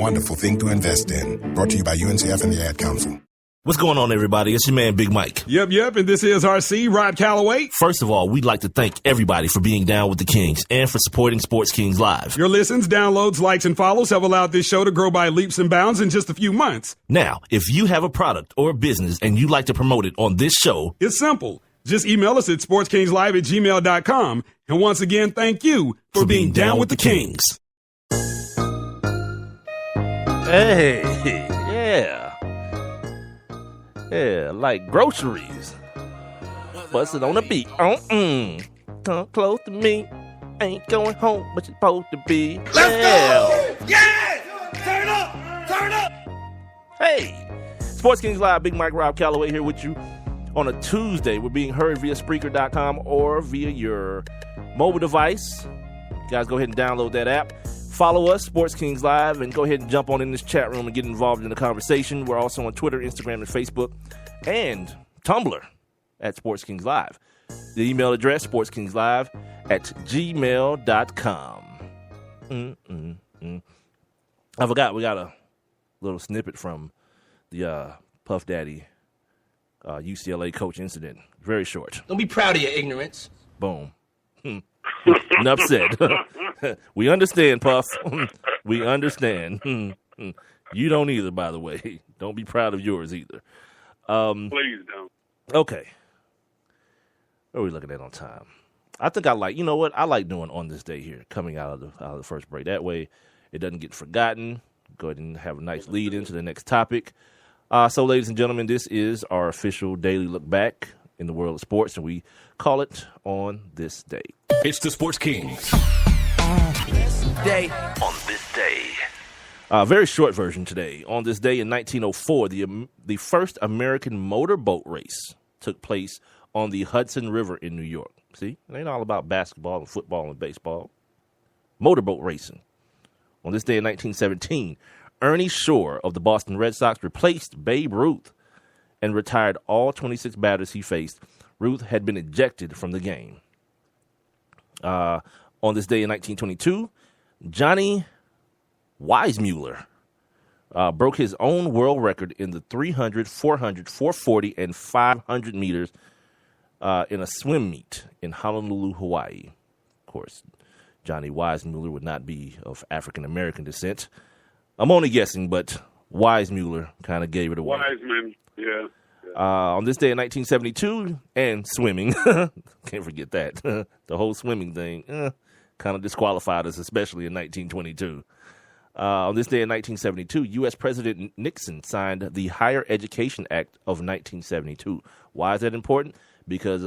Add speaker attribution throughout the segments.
Speaker 1: wonderful thing to invest in. Brought to you by UNCF and the Ad Council.
Speaker 2: What's going on, everybody? It's your man, Big Mike.
Speaker 3: Yep, and this is RC, Rod Calloway.
Speaker 2: First of all, we'd like to thank everybody for being down with the Kings and for supporting Sports Kings Live.
Speaker 3: Your listens, downloads, likes, and follows have allowed this show to grow by leaps and bounds in just a few months.
Speaker 2: Now, if you have a product or a business and you'd like to promote it on this show,
Speaker 3: it's simple. Just email us at sportskingslive@gmail.com. And once again, thank you for being down with the Kings.
Speaker 2: Hey, yeah, like groceries. Bustin' on the beat. Come close to me. Ain't going home, but you're supposed to be.
Speaker 4: Let's go! Yeah! Turn up!
Speaker 2: Hey, Sports Kings Live, Big Mike, Rob Calloway here with you on a Tuesday. We're being heard via Spreaker.com or via your mobile device. You guys go ahead and download that app. Follow us, Sports Kings Live, and go ahead and jump on in this chat room and get involved in the conversation. We're also on Twitter, Instagram, and Facebook, and Tumblr at Sports Kings Live. The email address, sportskingslive@gmail.com. I forgot, we got a little snippet from the Puff Daddy UCLA coach incident. Very short.
Speaker 5: Don't be proud of your ignorance.
Speaker 2: Boom. Enough said. We understand, Puff. We understand. You don't either, by the way. Don't be proud of yours either.
Speaker 6: Please don't.
Speaker 2: Okay. What are we looking at on time? I think I like, you know what? I like doing On This Day here, coming out of the first break. That way it doesn't get forgotten. Go ahead and have a nice lead into the next topic. So, ladies and gentlemen, this is our official daily look back in the world of sports, and we call it On This Day.
Speaker 7: It's the Sports Kings.
Speaker 2: On this day. Very short version today. On this day in 1904, the first American motorboat race took place on the Hudson River in New York. See, it ain't all about basketball and football and baseball. Motorboat racing. On this day in 1917, Ernie Shore of the Boston Red Sox replaced Babe Ruth and retired all 26 batters he faced. Ruth had been ejected from the game. On this day in 1922, Johnny Weissmuller broke his own world record in the 300, 400, 440, and 500 meters in a swim meet in Honolulu, Hawaii. Of course, Johnny Weissmuller would not be of African-American descent. I'm only guessing, but Weissmuller kind of gave it away.
Speaker 6: Wiseman, yeah.
Speaker 2: On this day in 1972, and swimming, can't forget that. The whole swimming thing kind of disqualified us, especially in 1922. On this day in 1972, U.S. President Nixon signed the Higher Education Act of 1972. Why is that important? Because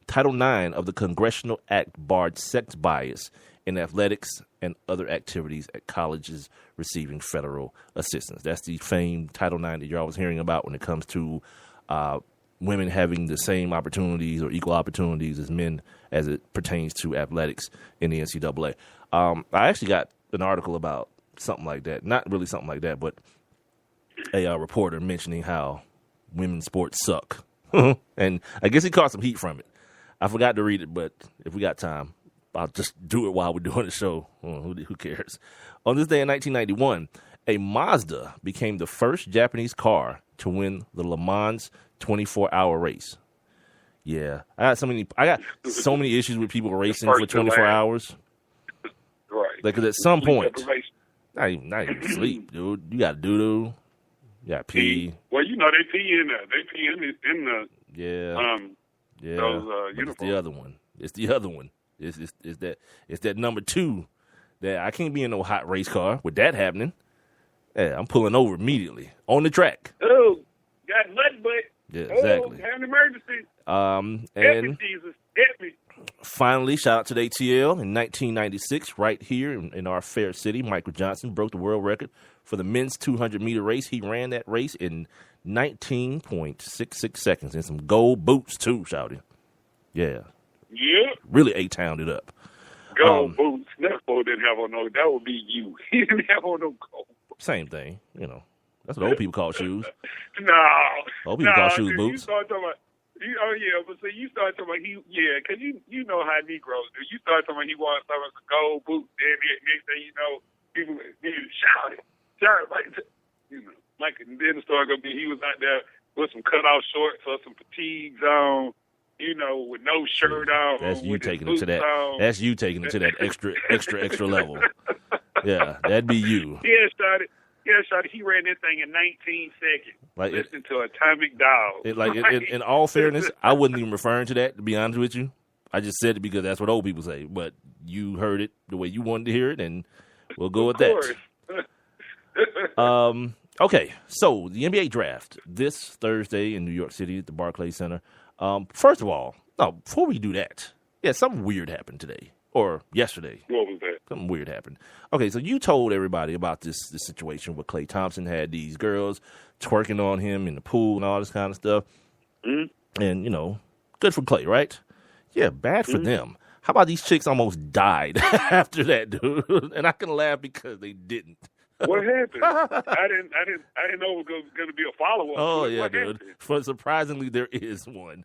Speaker 2: Title IX of the Congressional Act barred sex bias in athletics and other activities at colleges receiving federal assistance. That's the famed Title IX that you're always hearing about when it comes to women having the same opportunities or equal opportunities as men as it pertains to athletics in the NCAA. I actually got an article about something like that. Not really something like that, but a reporter mentioning how women's sports suck. And I guess he caught some heat from it. I forgot to read it, but if we got time, I'll just do it while we're doing the show. Who cares? On this day in 1991, a Mazda became the first Japanese car to win the Le Mans 24-hour race. Yeah, I got so many issues with people racing for 24 hours.
Speaker 6: Right.
Speaker 2: Like, 'cause at some point, not even sleep, dude. You got doo-doo. You got pee.
Speaker 6: Well, you know, they pee in the
Speaker 2: yeah.
Speaker 6: Those uniforms.
Speaker 2: It's the other one. It's that number two that I can't be in no hot race car with that happening. Yeah, I'm pulling over immediately on the track.
Speaker 6: Oh, got mud butt.
Speaker 2: Yeah, exactly.
Speaker 6: Have an emergency.
Speaker 2: And
Speaker 6: help me, Jesus. Help me.
Speaker 2: Finally, shout out to the ATL in 1996, right here in our fair city. Michael Johnson broke the world record for the men's 200-meter race. He ran that race in 19.66 seconds and some gold boots, too, shouting. Yeah.
Speaker 6: Yeah.
Speaker 2: Really A-towned it up.
Speaker 6: Gold boots. That boy didn't have on no. That would be you. He didn't have on no gold.
Speaker 2: Same thing, you know. That's what old people call shoes.
Speaker 6: No.
Speaker 2: Old people call shoes boots.
Speaker 6: You start talking about, but see, you start talking about because you know how Negroes do. You start talking about he wants some gold boots, then next thing you know, people shouting. shirt, like and then the story gonna be he was out there with some cutoff shorts or some fatigues on, with no shirt on.
Speaker 2: That's you
Speaker 6: with his
Speaker 2: taking it to that.
Speaker 6: boots on.
Speaker 2: That's you taking it to that extra level. Yeah, that'd be you.
Speaker 6: Shawty, he ran that thing in 19 seconds. Listening to Atomic Dog.
Speaker 2: In all fairness, I wasn't even referring to that, to be honest with you. I just said it because that's what old people say. But you heard it the way you wanted to hear it, and we'll go with that. Okay, so the NBA draft this Thursday in New York City at the Barclays Center. First of all, before we do that, something weird happened today or yesterday.
Speaker 6: What was that?
Speaker 2: Something weird happened. Okay, so you told everybody about this situation where Klay Thompson had these girls twerking on him in the pool and all this kind of stuff. Mm-hmm. And, good for Klay, right? Yeah, bad for them. How about these chicks almost died after that, dude? And I can laugh because they didn't.
Speaker 6: What happened? I didn't know it was going to be a follow-up.
Speaker 2: Oh, yeah, dude. Surprisingly, there is one.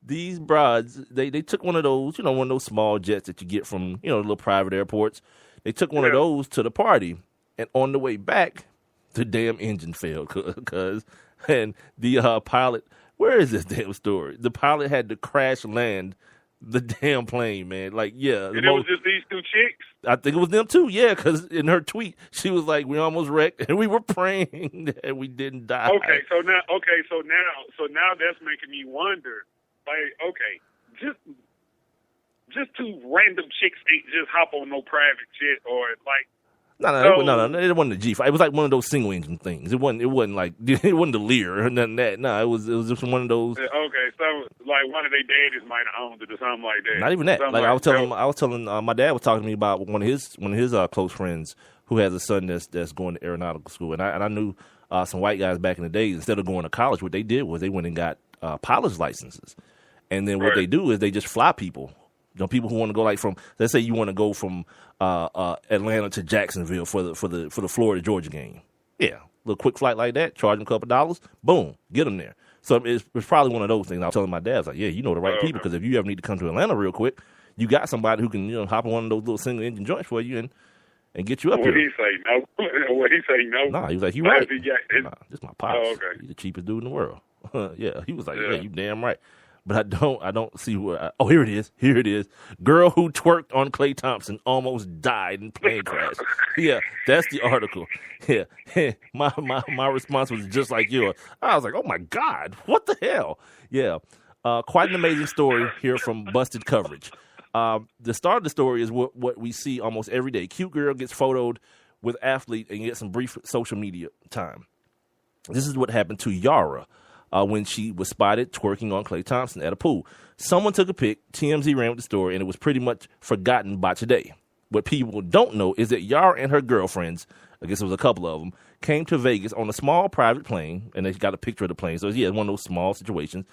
Speaker 2: These broads, they took one of those, one of those small jets that you get from, little private airports. They took one of those to the party, and on the way back, the damn engine failed. And the pilot, where is this damn story? The pilot had to crash land the damn plane, man. And
Speaker 6: it was just these two chicks?
Speaker 2: I think it was them too, yeah, because in her tweet, she was like, we almost wrecked, and we were praying that we didn't die.
Speaker 6: Okay, so now that's making me wonder. Just two random chicks ain't just hop on no private jet or
Speaker 2: No, it wasn't a G5. It was like one of those single engine things. It wasn't like it wasn't the Lear or nothing like that. No, it was just one of those.
Speaker 6: Okay, so like one of their daddies might have owned it or something like that.
Speaker 2: Not even that. I was telling my dad was talking to me about one of his close friends who has a son that's going to aeronautical school, and I knew some white guys back in the day. Instead of going to college, what they did was they went and got pilot's licenses, and then what they do is they just fly people. People who want to go from, let's say you want to go from Atlanta to Jacksonville for the Florida Georgia game. Yeah, a little quick flight like that, charge them a couple $, boom, get them there. So it's probably one of those things. I was telling my dad, I was like, yeah, you know the right people, because if you ever need to come to Atlanta real quick, you got somebody who can hop on one of those little single engine joints for you and get you up here.
Speaker 6: What he say no?
Speaker 2: Nah, he was like, you right. This my pops. Oh, okay. He's the cheapest dude in the world. Yeah, he was like, yeah, you damn right. But I don't see where. Here it is. Here it is. Girl who twerked on Klay Thompson almost died in plane crash. Yeah, that's the article. Yeah, my response was just like yours. I was like, oh my God, what the hell? Yeah, quite an amazing story here from Busted Coverage. The start of the story is what we see almost every day. Cute girl gets photoed with athlete and gets some brief social media time. This is what happened to Yara. When she was spotted twerking on Klay Thompson at a pool. Someone took a pic, TMZ ran with the story, and it was pretty much forgotten by today. What people don't know is that Yara and her girlfriends, I guess it was a couple of them, came to Vegas on a small private plane, and they got a picture of the plane. So, yeah, one of those small situations.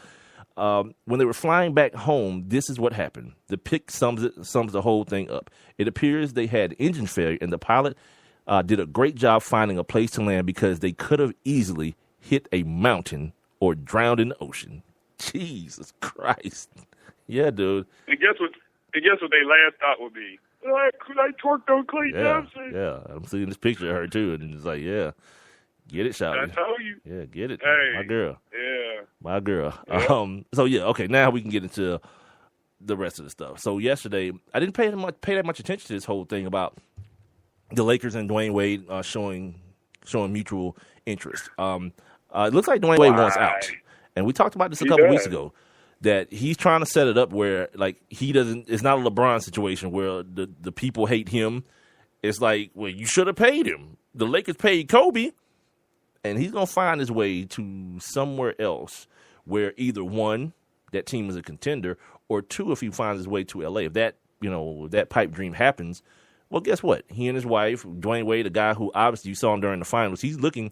Speaker 2: When they were flying back home, this is what happened. The pic sums the whole thing up. It appears they had engine failure, and the pilot did a great job finding a place to land because they could have easily hit a mountain or drowned in the ocean. Jesus Christ. Yeah, dude.
Speaker 6: And guess what their last thought would be? Could I twerk on Klay Thompson?
Speaker 2: Yeah, I'm seeing this picture of her, too, and it's like, yeah, get it, shawty.
Speaker 6: I told you.
Speaker 2: Yeah, get it.
Speaker 6: Hey,
Speaker 2: my girl.
Speaker 6: Yeah.
Speaker 2: My girl.
Speaker 6: Yeah.
Speaker 2: So, yeah, okay, now we can get into the rest of the stuff. So, yesterday, I didn't pay that much attention to this whole thing about the Lakers and Dwayne Wade showing mutual interest. It looks like Dwayne Wade wants out. And we talked about this a couple weeks ago, that he's trying to set it up where, like, it's not a LeBron situation where the people hate him. It's like, well, you should have paid him. The Lakers paid Kobe, and he's going to find his way to somewhere else where either, one, that team is a contender, or two, if he finds his way to L.A. If that pipe dream happens, well, guess what? He and his wife, Dwayne Wade, a guy who obviously you saw him during the finals, he's looking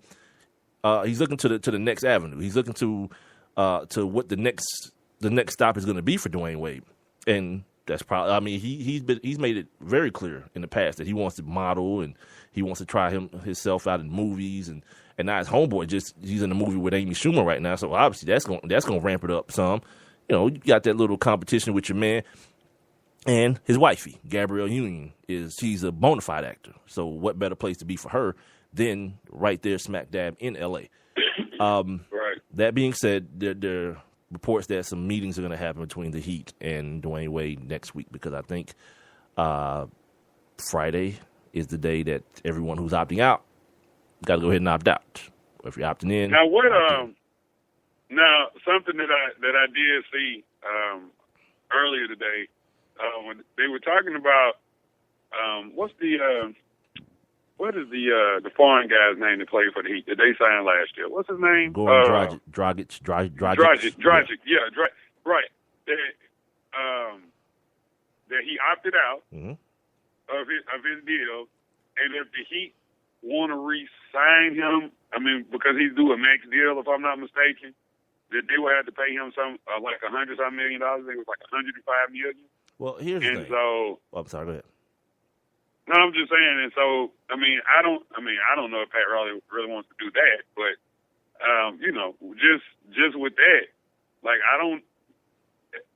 Speaker 2: to the next avenue. He's looking to what the next stop is going to be for Dwayne Wade, and that's probably. I mean, he's made it very clear in the past that he wants to model and he wants to try himself out in movies, and now his homeboy he's in a movie with Amy Schumer right now, so obviously that's going to ramp it up some. You got that little competition with your man. And his wifey, Gabrielle Union, she's a bona fide actor. So what better place to be for her than right there smack dab in L.A.
Speaker 6: Right.
Speaker 2: That being said, there are reports that some meetings are going to happen between the Heat and Dwayne Wade next week because I think Friday is the day that everyone who's opting out got to go ahead and opt out. Or if you're opting in.
Speaker 6: Now, something that I did see earlier today, when they were talking about what is the foreign guy's name that played for the Heat that they signed last year? What's his name?
Speaker 2: Goran Dragic.
Speaker 6: Yeah, right. That he opted out of his deal, and if the Heat want to re-sign him, I mean, because he's due a max deal, if I'm not mistaken, that they would have to pay him some like $100-some million. I think it was like $105 million.
Speaker 2: Well, here's the thing.
Speaker 6: So,
Speaker 2: I'm sorry. Go ahead.
Speaker 6: No, I'm just saying, and so I don't know if Pat Riley really wants to do that, but just with that, like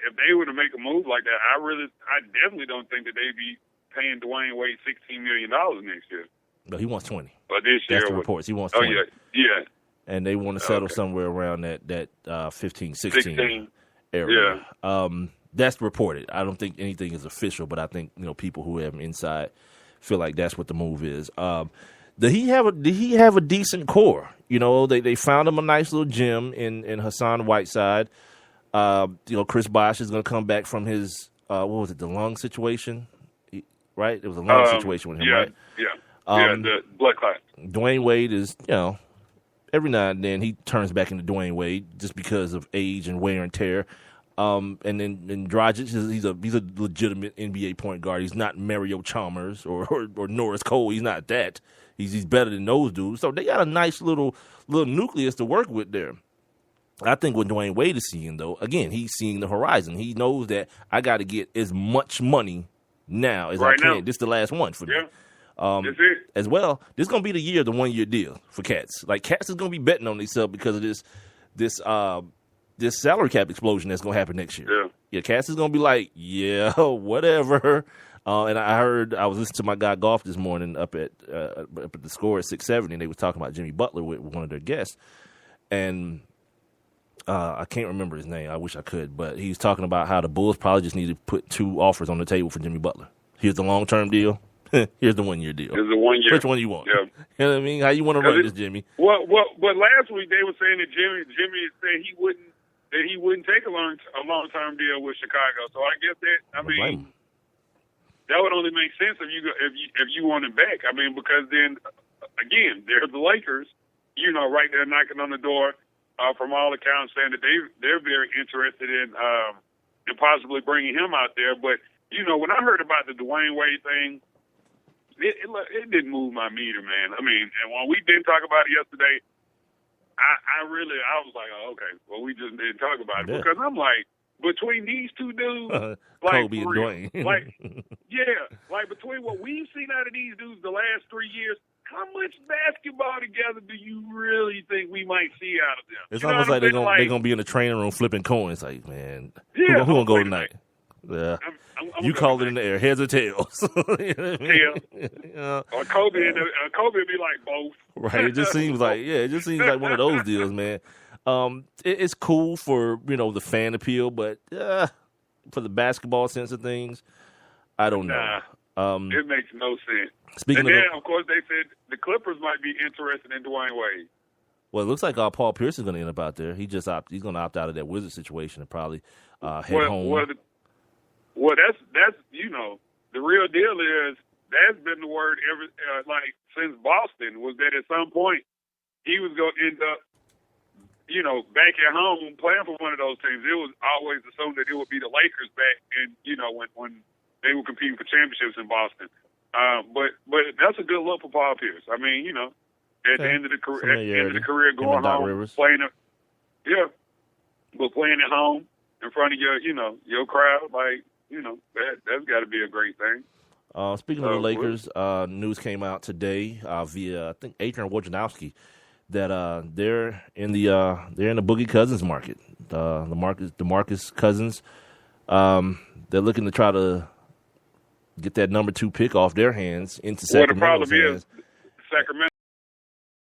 Speaker 6: if they were to make a move like that, I definitely don't think that they'd be paying Dwayne Wade $16 million next year.
Speaker 2: No, he wants 20.
Speaker 6: But this year,
Speaker 2: that's the reports. He wants 20.
Speaker 6: Oh yeah.
Speaker 2: And they want to settle somewhere around that 15, 16 area.
Speaker 6: Yeah.
Speaker 2: That's reported. I don't think anything is official, but I think people who have him inside feel like that's what the move is. Did he have a decent core? They found him a nice little gym in Hassan Whiteside. Chris Bosh is going to come back from his the lung situation, right? It was a lung situation with him, right?
Speaker 6: Yeah. The blood clot.
Speaker 2: Dwayne Wade is every now and then he turns back into Dwayne Wade just because of age and wear and tear. And then Dragic, he's a legitimate NBA point guard. He's not Mario Chalmers or Norris Cole. He's not that. He's better than those dudes. So they got a nice little nucleus to work with there. I think what Dwayne Wade is seeing, though, again, he's seeing the horizon. He knows that I got to get as much money now as I can. Now. This is the last one for me.
Speaker 6: That's it.
Speaker 2: As well, this is going to be the year of the 1 year deal for Cats. Like, Cats is going to be betting on themselves because of this salary cap explosion that's going to happen next year. Yeah, Cats is going to be like, whatever. And I was listening to my guy Golf this morning up at the Score at 670, and they were talking about Jimmy Butler with one of their guests. And I can't remember his name. I wish I could. But he was talking about how the Bulls probably just need to put 2 offers on the table for Jimmy Butler. Here's the long-term deal. Here's the 1 year deal.
Speaker 6: Here's the 1 year.
Speaker 2: Which one you want?
Speaker 6: Yeah.
Speaker 2: You know what I mean? How you want to run this, Jimmy?
Speaker 6: Well, but last week they were saying that Jimmy said he wouldn't take a long-term deal with Chicago. So I guess that would only make sense if you want him back. I mean, because then again, they're the Lakers, right there knocking on the door. From all accounts, saying that they're very interested in possibly bringing him out there. But when I heard about the Dwayne Wade thing, it didn't move my meter, man. I mean, and when we didn't talk about it yesterday, I was like, oh, okay, well, we just didn't talk about it because I'm like, between these two dudes, like
Speaker 2: Kobe and Dwayne,
Speaker 6: like between what we've seen out of these dudes the last 3 years. How much basketball together do you really think we might see out of them?
Speaker 2: It's almost like they're gonna be in the training room flipping coins. Like, man, who gonna go tonight? Yeah, you call it in the air, heads or tails.
Speaker 6: You know what I mean? Yeah. Or Kobe would be like both.
Speaker 2: Right. It just seems like one of those deals, man. It's cool for the fan appeal, but for the basketball sense of things, I don't know.
Speaker 6: It makes no sense. Of course, they said the Clippers might be interested in Dwayne Wade.
Speaker 2: Well, it looks like Paul Pierce is going to end up out there. He's going to opt out of that Wizards situation and probably head home.
Speaker 6: Well, that's the real deal is that's been the word since Boston was that at some point he was going to end up back at home playing for one of those teams. It was always assumed that it would be the Lakers back, and when they were competing for championships in Boston. But that's a good look for Paul Pierce. I mean, at the end of the career, going home, playing but playing at home in front of your crowd, that's got to be a great thing.
Speaker 2: Speaking of the Lakers, news came out today via I think Adrian Wojnarowski that they're in the Boogie Cousins market. The Marcus Cousins. They're looking to try to get that number 2 pick off their hands into
Speaker 6: Well, the
Speaker 2: Sacramento's
Speaker 6: problem
Speaker 2: hands.
Speaker 6: is Sacramento